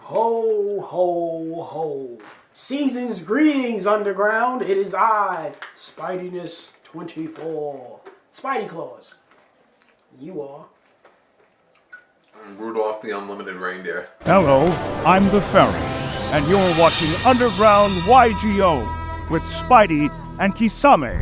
Ho, ho, ho. Season's greetings, Underground. It is I, Spideyness 24. Spidey Claws. You are. I'm Rudolph the Unlimited Reindeer. Hello, I'm the Fairy, and you're watching Underground YGO with Spidey and Kisame.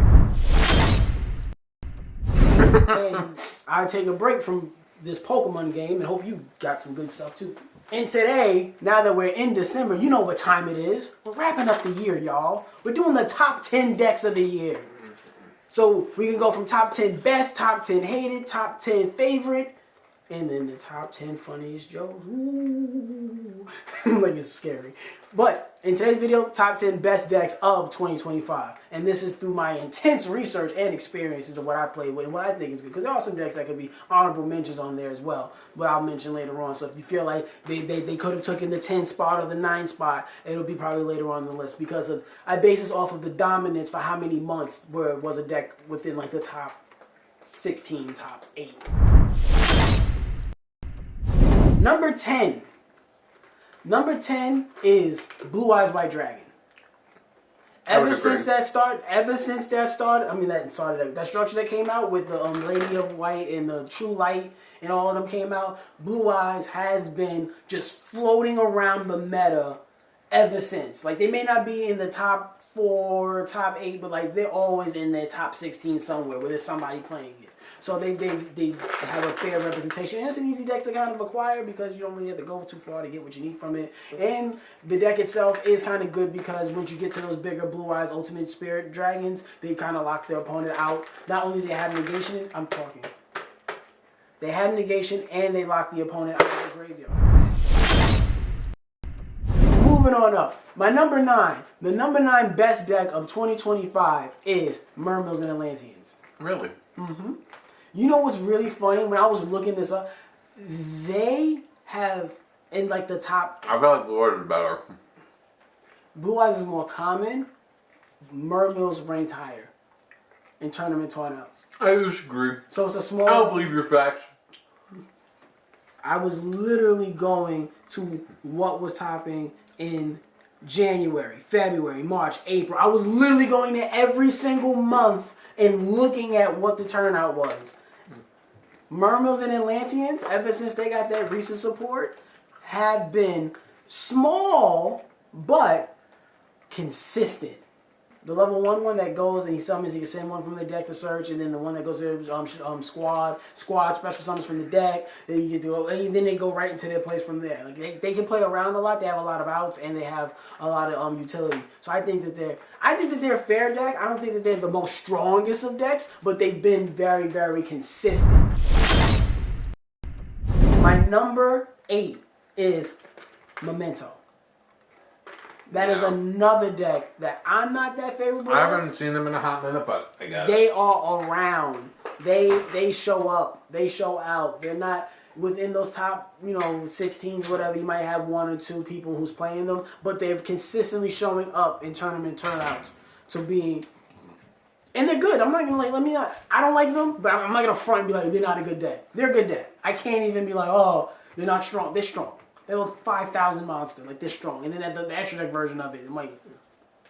And I take a break from this Pokemon game and hope you got some good stuff too. And today, now that we're in December, you know what time it is. We're wrapping up the year, y'all. We're doing the top 10 decks of the year. So we can go from top 10 best, top 10 hated, top 10 favorite, and then the top 10 funniest jokes. Ooh. Like it's scary. But in today's video, top 10 best decks of 2025. And this is through my intense research and experiences of what I play with and what I think is good. Because there are some decks that could be honorable mentions on there as well. But I'll mention later on. So if you feel like they could have taken the 10 spot or the 9 spot, it'll be probably later on the list. Because I base this off of the dominance for how many months where it was a deck within like the top 16, top 8. Number 10. Number 10 is Blue Eyes White Dragon. Ever since that started, that structure that came out with the Lady of White and the True Light and all of them came out, Blue Eyes has been just floating around the meta ever since. Like, they may not be in the top 4, top 8, but like they're always in their top 16 somewhere where there's somebody playing it. So they have a fair representation. And it's an easy deck to kind of acquire because you don't really have to go too far to get what you need from it. And the deck itself is kind of good because once you get to those bigger Blue Eyes Ultimate Spirit Dragons, they kind of lock their opponent out. Not only do they have negation, they have negation and they lock the opponent out of the graveyard. Moving on up. My number 9. The number 9 best deck of 2025 is Mermails and Atlanteans. Really? Mm-hmm. You know what's really funny? When I was looking this up, they have in like the top. I feel like Blue Eyes is better. Blue Eyes is more common. Mermails ranked higher in tournament turnouts. I disagree. So it's a small. I don't believe your facts. I was literally going to what was topping in January, February, March, April. I was literally going there every single month and looking at what the turnout was. Mermails and Atlanteans, ever since they got that recent support, have been small but consistent. The level 1 that goes and he summons, he can send one from the deck to search, and then the one that goes to squad special summons from the deck. Then you can do it, and then they go right into their place from there. Like they can play around a lot. They have a lot of outs and they have a lot of utility. So I think that they're a fair deck. I don't think that they're the most strongest of decks, but they've been very, very consistent. My number 8 is Momento. That is another deck that I'm not that favorable I of. haven't seen them in a hot minute, but I got They are around. They show up. They show out. They're not within those top, 16s, whatever. You might have 1 or 2 people who's playing them, but they're consistently showing up in tournament turnouts to being. And they're good. I'm not gonna I don't like them, but I'm not gonna front and be like they're not a good deck. They're a good deck. I can't even be like, oh, they're not strong. They're strong. They have a 5,000 monster, like they're strong. And then the extra deck version of it, I'm like,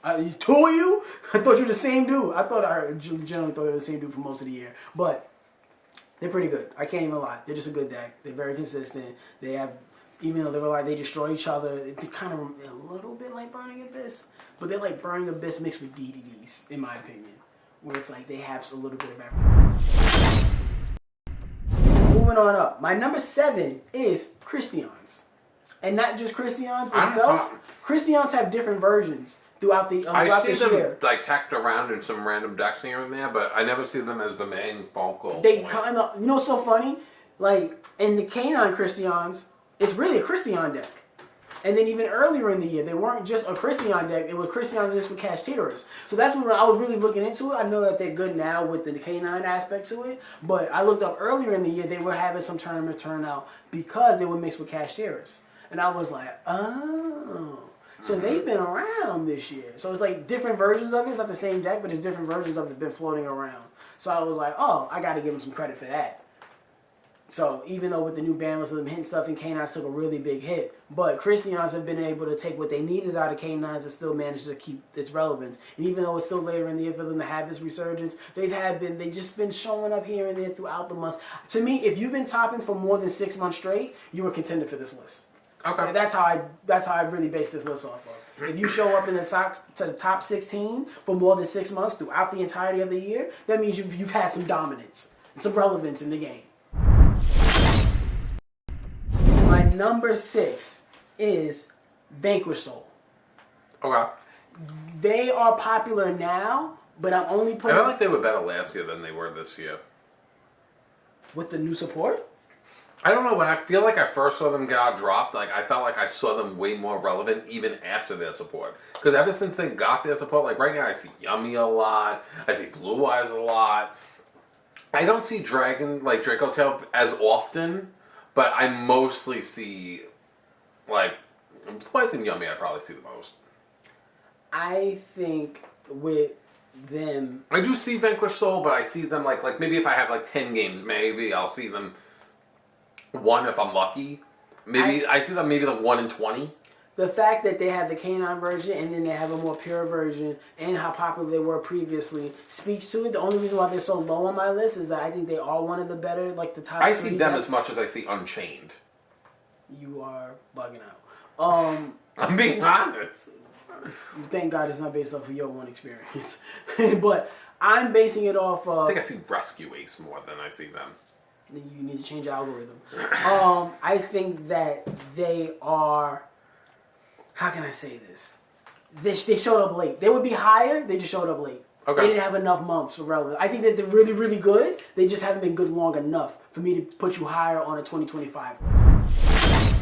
2 of you? I thought you were the same dude. I generally thought they were the same dude for most of the year. But they're pretty good. I can't even lie. They're just a good deck. They're very consistent. They have, even though they destroy each other, they kind of a little bit like Burning Abyss. But they're like Burning Abyss mixed with DDDs, in my opinion. Where it's like they have a little bit of everything. Moving on up. My number 7 is Christians. And not just Christians themselves. Christians have different versions throughout the I see them year. like tacked around in some random decks here and there, but I never see them as the main focal They point. kind of, what's so funny? Like in the Canine Christians, it's really a Christian deck. And then even earlier in the year, they weren't just a Christian deck; it was Christian just with Cashteras. So that's when I was really looking into it. I know that they're good now with the Canine aspect to it, but I looked up earlier in the year; they were having some tournament turnout because they were mixed with Cashteras. And I was like, oh. So they've been around this year. So it's like different versions of it. It's not the same deck, but it's different versions of it been floating around. So I was like, oh, I got to give them some credit for that. So even though with the new ban list of them hitting stuff and K9s took a really big hit, but Christians have been able to take what they needed out of K9s and still manage to keep its relevance. And even though it's still later in the year for them to have this resurgence, they just been showing up here and there throughout the months. To me, if you've been topping for more than 6 months straight, you were contender for this list. Okay. And that's how I really base this list off of. If you show up in the top 16 for more than 6 months throughout the entirety of the year, that means you've had some dominance, some relevance in the game. My number 6 is Vanquish Soul. Okay. They are popular now, but I'm only putting... I feel like they were better last year than they were this year. With the new support? I don't know, when I feel like I first saw them get dropped, like I felt like I saw them way more relevant even after their support. Because ever since they got their support, like right now I see Yummy a lot, I see Blue Eyes a lot. I don't see Draco Tale as often, but I mostly see, like, Blue Eyes and Yummy I probably see the most. I think with them... I do see Vanquish Soul, but I see them like maybe if I have like 10 games, maybe I'll see them 1 if I'm lucky. Maybe I see them maybe like 1 in 20. The fact that they have the K9 version and then they have a more pure version and how popular they were previously speaks to it. The only reason why they're so low on my list is that I think they are one of the better, like the top I 3 see them decks. as much as I see Unchained. You are bugging out. I'm being honest. Thank God it's not based off of your one experience. But I'm basing it off of... I think I see Rescue Ace more than I see them. You need to change the algorithm. I think that they are... How can I say this? They showed up late. They would be higher, they just showed up late. Okay. They didn't have enough months for relevance. I think that they're really, really good. They just haven't been good long enough for me to put you higher on a 2025 list.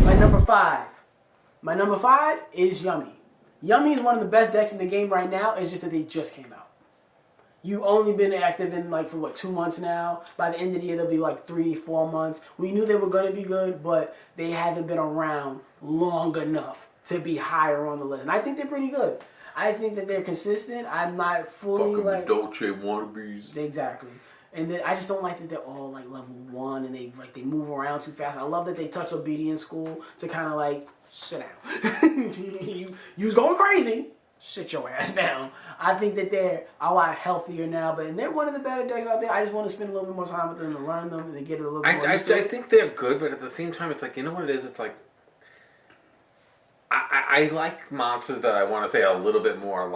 My number 5. My number 5 is Yummy. Yummy is one of the best decks in the game right now. It's just that they just came out. You've only been active in for 2 months now. By the end of the year, they'll be 3-4 months. We knew they were going to be good, but they haven't been around long enough to be higher on the list. And I think they're pretty good. I think that they're consistent. I'm not fully Fucking Dolce wannabes. Exactly. And then I just don't like that they're all level 1 and they move around too fast. I love that they touch obedience school to kind of sit down. you was going crazy. Sit your ass down. I think that they're a lot healthier now, and they're one of the better decks out there. I just want to spend a little bit more time with them to learn them and to get a little bit more used to it. I think they're good, but at the same time, it's you know what it is? It's I like monsters that I want to say are a little bit more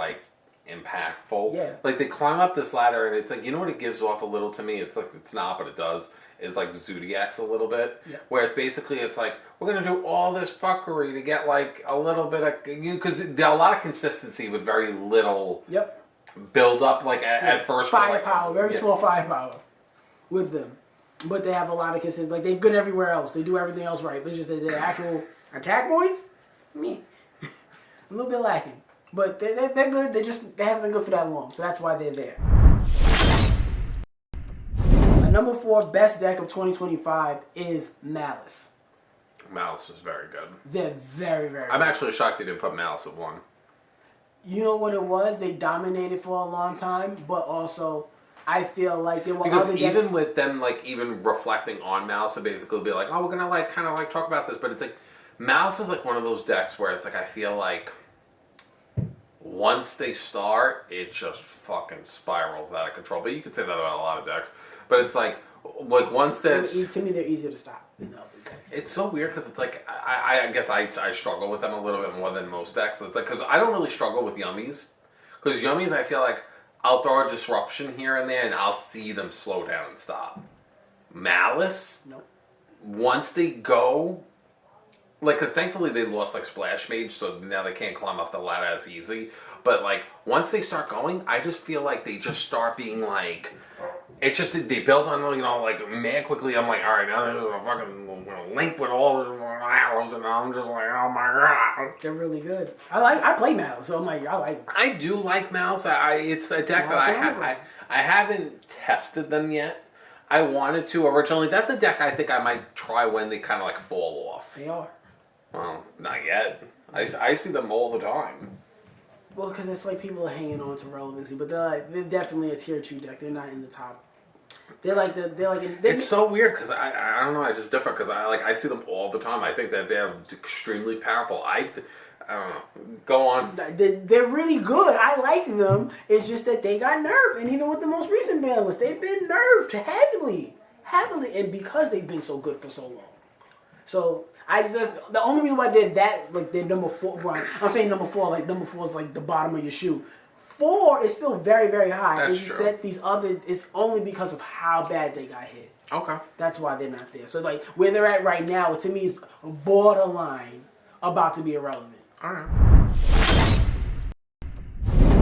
impactful. Yeah. They climb up this ladder, and it's you know what it gives off a little to me? It's it's not, but it does. It's Zodiac's a little bit, yeah. Where it's basically we're gonna do all this fuckery to get a little bit of because there's a lot of consistency with very little build up at first. Firepower, very small firepower with them, but they have a lot of consistency. They're good everywhere else. They do everything else right. It's just that their actual attack points, a little bit lacking. But they're good. They haven't been good for that long, so that's why they're there. Number 4 best deck of 2025 is Malice. Malice is very good. They're very, very I'm good. actually shocked they didn't put Malice at 1. You know what it was? They dominated for a long time, but also I feel like there were because other even decks... with them even reflecting on Malice, it basically be oh, we're gonna kind of talk about this, but it's Malice is one of those decks where it's I feel once they start, it just fucking spirals out of control. But you could say that about a lot of decks. But it's once that... To me, they're easier to stop than the other decks. It's so weird because it's I guess I struggle with them a little bit more than most decks. It's because I don't really struggle with Yummies. Because Yummies, I feel I'll throw a disruption here and there and I'll see them slow down and stop. Malice? Nope. Once they go... because thankfully they lost Splash Mage, so now they can't climb up the ladder as easy. But once they start going, I just feel they just start being it's just they build on mad quickly. I'm all right, now there's a fucking link with all the arrows, and I'm just oh my god, they're really good. I play Malice, so I like them. I do like Malice. It's a deck that I haven't tested them yet. I wanted to originally. That's a deck I think I might try when they kind of fall off. They are. Well, not yet. I see them all the time. Well, because it's people are hanging on to relevancy, but they're definitely a tier 2 deck. They're not in the top It's so weird because I don't know. I just different because I see them all the time. I think that they're extremely powerful. I don't know. Go on. They're really good. I like them. It's just that they got nerfed, and even with the most recent ban list, they've been nerfed heavily, and because they've been so good for so long. So the only reason why they're number 4. Well, I'm saying number 4. Like number 4 is like the bottom of your shoe. 4 is still very, very high. That's it's just true. that these other, it's only because of how bad they got hit. Okay. That's why they're not there. So like where they're at right now, to me, is borderline about to be irrelevant. All right.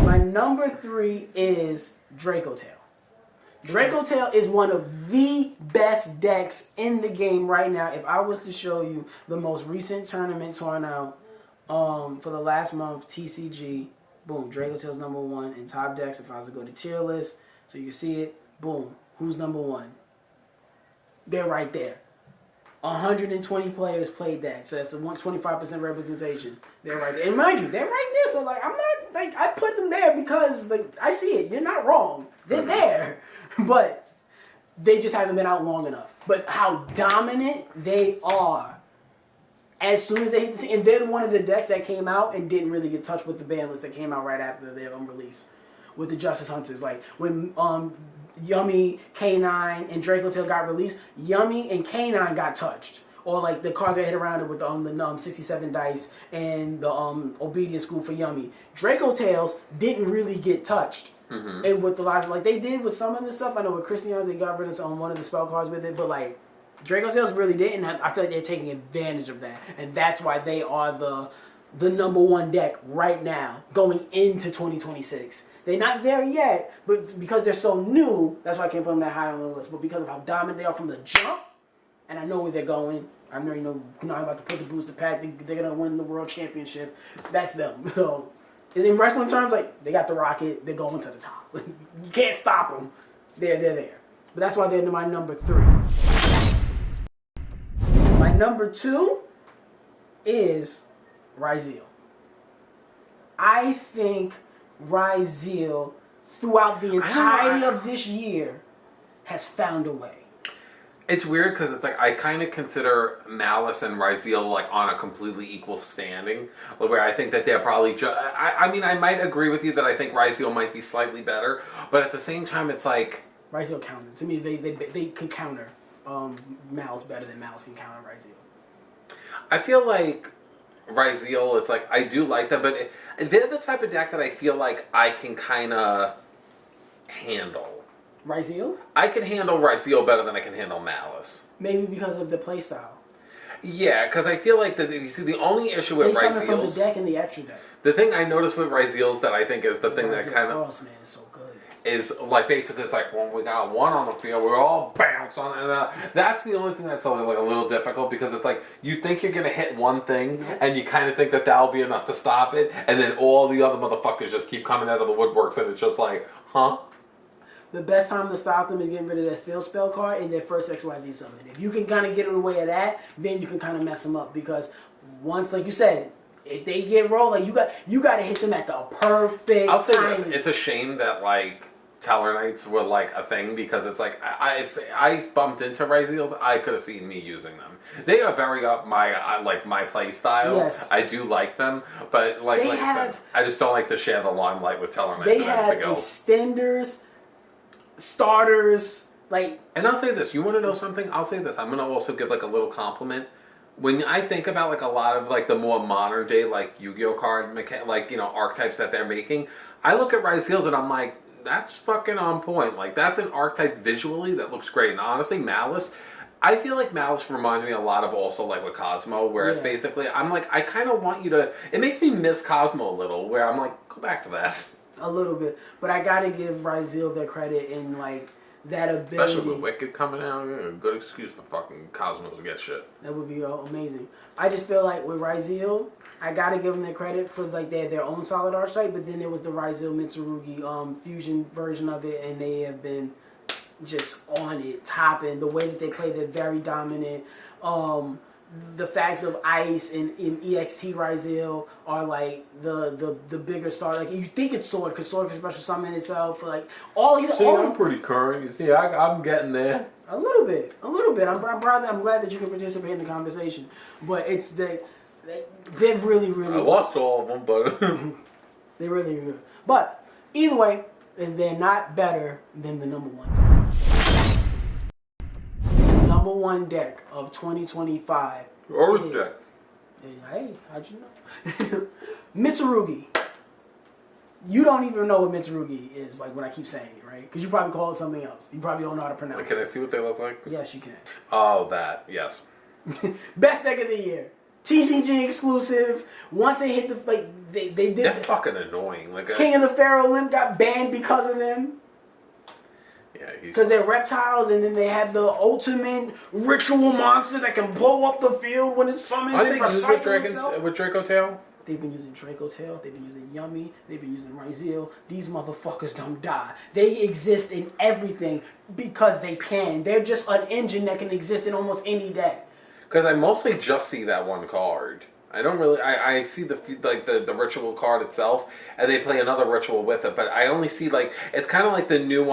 My number 3 is Draco Tale. Draco Tale is one of the best decks in the game right now. If I was to show you the most recent tournament torn out for the last month, TCG, boom, Draco Tale's number 1 in top decks. If I was to go to tier list, so you can see it, boom, who's number 1? They're right there. 120 players played that, so that's a 125% representation. They're right there, and mind you, they're right there. So like, I'm not like I put them there because like I see it. You're not wrong. They're there, but they just haven't been out long enough. But how dominant they are! As soon as they hit the scene, and they're one of the decks that came out and didn't really get touched with the ban list that came out right after their release with the Justice Hunters. Like when Yummy, K9, and Draco Tale got released, Yummy and K9 got touched. Or like the cards that hit around it with the 67 dice and the Obedience School for Yummy. Draco Tales didn't really get touched. Mm-hmm. And with the lots, like they did with some of the stuff. I know with Christians they got rid of one of the spell cards with it, but like Draco Tales really didn't. I feel like they're taking advantage of that, and that's why they are the number 1 deck right now going into 2026. They're not there yet, but because they're so new, that's why I can't put them that high on the list. But because of how dominant they are from the jump, and I know where they're going, I know I'm about to put the booster pack. They're gonna win the world championship. That's them. So in wrestling terms, like they got the rocket, they're going to the top. You can't stop them. They're there. But that's why they're my number 3. My number 2 is Ryzil. I think Ryzil, throughout the entirety of this year, has found a way. It's weird because it's like I kind of consider Malice and Ryzil like on a completely equal standing, where I think that they're probably. I mean, I might agree with you that I think Ryzil might be slightly better, but at the same time, it's like Ryzil counter. To me, they can counter Malice better than Malice can counter Ryzil. I feel like Ryzil, it's like I do like them, but they're the type of deck that I feel like I can kind of handle. Ryzil? I can handle Ryzil better than I can handle Malice. Maybe because of the playstyle. Yeah, because I feel like you see the only issue with Ryzil. They summon from the Ryzil's deck and the extra deck. The thing I noticed with Ryzil's that I think is the thing that kind of cross, man, is so good. Is like basically it's like when we got one on the field, we're all bounce on it. And that's the only thing that's like a little difficult because it's like you think you're gonna hit one thing and you kind of think that that'll be enough to stop it, and then all the other motherfuckers just keep coming out of the woodworks, and it's just like, huh? The best time to stop them is getting rid of that field spell card in their first XYZ summon. If you can kind of get in the way of that, then you can kind of mess them up because once, like you said, if they get rolling, you got to hit them at the perfect I'll say timing. this: it's a shame that like Teller Knights were like a thing because it's like if I bumped into Ryzils, I could have seen me using them. They are very up my play style. Yes. I do like them, but like I said, I just don't like to share the limelight with Teller Knights. They have extenders, starters, like. And I'll say this: you want to know something? I'll say this. I'm gonna also give like a little compliment. When I think about like a lot of like the more modern day like Yu-Gi-Oh card archetypes that they're making, I look at Ryzils and I'm like, that's fucking on point. Like that's an archetype visually that looks great. And honestly, Malice, I feel like Malice reminds me a lot of also like with Cosmo, where it's basically I'm like I kind of want you to. It makes me miss Cosmo a little, where I'm like go back to that. A little bit, but I gotta give Ryzil their credit in like that ability. Especially with Wicked coming out, a good excuse for fucking Cosmos to get shit. That would be amazing. I just feel like with Ryzil, I gotta give them their credit for like they had their own solid archetype, but then there was the Ryzil Mitsurugi fusion version of it, and they have been just on it, topping the way that they play. They're very dominant. the fact of Ice and EXT Ryzil are like the bigger star. Like you think it's Sword because Sword can special summon itself. Like all these. See, I'm pretty current. You see, I'm getting there. A little bit. I'm glad that you can participate in the conversation. But it's they're really I lost all of them, but they're really good. But either way, they're not better than the number one deck. The number one deck of 2025. Earth deck. Hey, how'd you know? Mitsurugi. You don't even know what Mitsurugi is, like when I keep saying it, right? Because you probably call it something else. You probably don't know how to pronounce it. Can I see what they look like? Yes, you can. Oh, that. Yes. Best deck of the year. TCG exclusive. Once they hit the they did. They're fucking annoying. Like King of the Pharaoh Limp got banned because of them. Yeah, because they're reptiles, and then they have the ultimate ritual monster that can blow up the field when it's summoned. I think with Draco Tale. They've been using Draco Tale. They've been using Yummy. They've been using Ryzil. These motherfuckers don't die. They exist in everything because they can. They're just an engine that can exist in almost any deck. Because I mostly just see that one card. I don't really. I see the ritual card itself, and they play another ritual with it. But I only see it's kind of like the new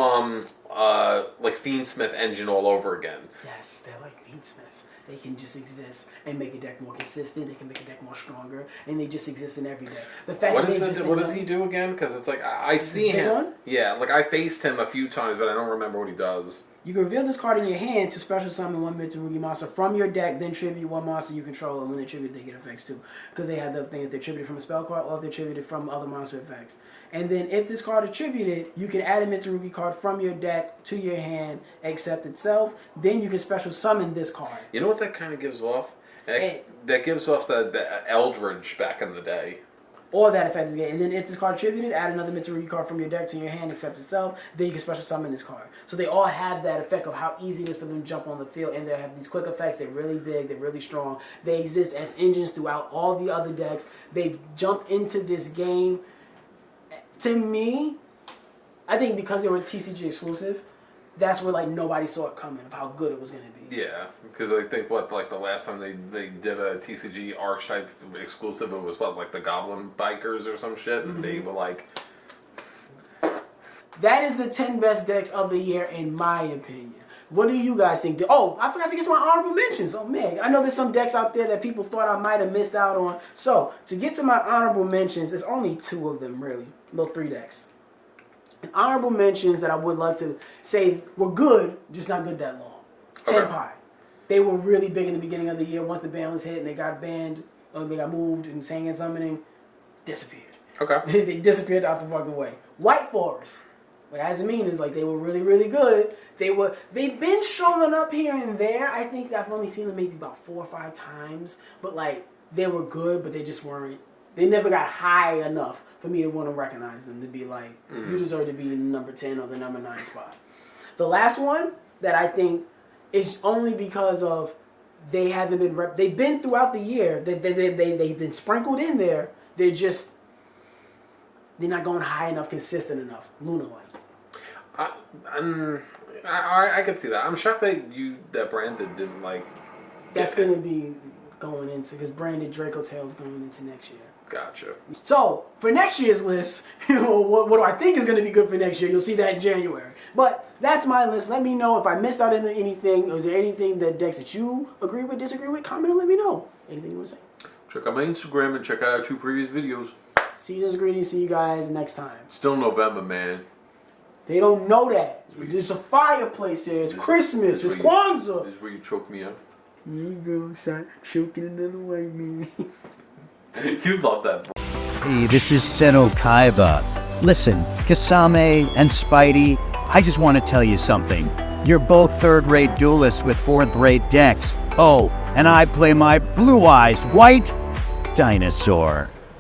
Fiendsmith engine all over again. Yes, they're like Fiendsmith. They can just exist and make a deck more consistent. They can make a deck more stronger, and they just exist in every deck. The fact what does he do again? Because it's like I see him. One? Yeah, like I faced him a few times, but I don't remember what he does. You can reveal this card in your hand to special summon one Mitsurugi monster from your deck, then tribute one monster you control, and when they tribute, they get effects too. Because they have the thing if they're tributed from a spell card or if they're tributed from other monster effects. And then if this card is tributed, you can add a Mitsurugi card from your deck to your hand, except itself. Then you can special summon this card. You know what that kind of gives off? That gives off the Eldridge back in the day. Or that effect is getting. And then if this card is tributed, add another Mitsurugi card from your deck to your hand, except itself. Then you can special summon this card. So they all have that effect of how easy it is for them to jump on the field. And they have these quick effects. They're really big. They're really strong. They exist as engines throughout all the other decks. They've jumped into this game. To me, I think because they were TCG exclusive, that's where nobody saw it coming of how good it was going to be. Yeah, because I think the last time they did a TCG archetype exclusive, it was the Goblin Bikers or some shit, and they were like. That is the 10 best decks of the year in my opinion. What do you guys think? Oh, I forgot to get to my honorable mentions. Oh man, I know there's some decks out there that people thought I might have missed out on. So to get to my honorable mentions, there's only 2 of them really, little 3 decks. And honorable mentions that I would like to say were good, just not good that long. Tenpai. They were really big in the beginning of the year. Once the ban was hit and they got banned, or they got moved and sang and summoning, disappeared. Okay. They disappeared out the fucking way. White Forest. What that doesn't mean is they were really, really good. They've been showing up here and there. I think I've only seen them maybe about 4 or 5 times. But they were good, but they just weren't. They never got high enough for me to want to recognize them to be you deserve to be in the number 10 or the number 9 spot. The last one that I think is only because of they haven't been they've been throughout the year. They've been sprinkled in there. They're not going high enough, consistent enough. Luna Light. I can see that. I'm shocked that Brandon didn't That's going to be going into because Branded Draco Tale is going into next year. Gotcha. So for next year's list, what do I think is going to be good for next year? You'll see that in January. But that's my list. Let me know if I missed out on anything. Is there anything that decks that you agree with, disagree with? Comment and let me know. Anything you want to say? Check out my Instagram and check out our 2 previous videos. Season's greetings. See you guys next time. Still November, man. They don't know that. There's a fireplace there. It's Christmas. It's Kwanzaa. This is where you choke me up. You go, son. Choking another way, man. You love that. Hey, this is Seno Kaiba. Listen, Kisame and Spidey, I just want to tell you something. You're both third-rate duelists with fourth-rate decks. Oh, and I play my Blue Eyes White Dinosaur.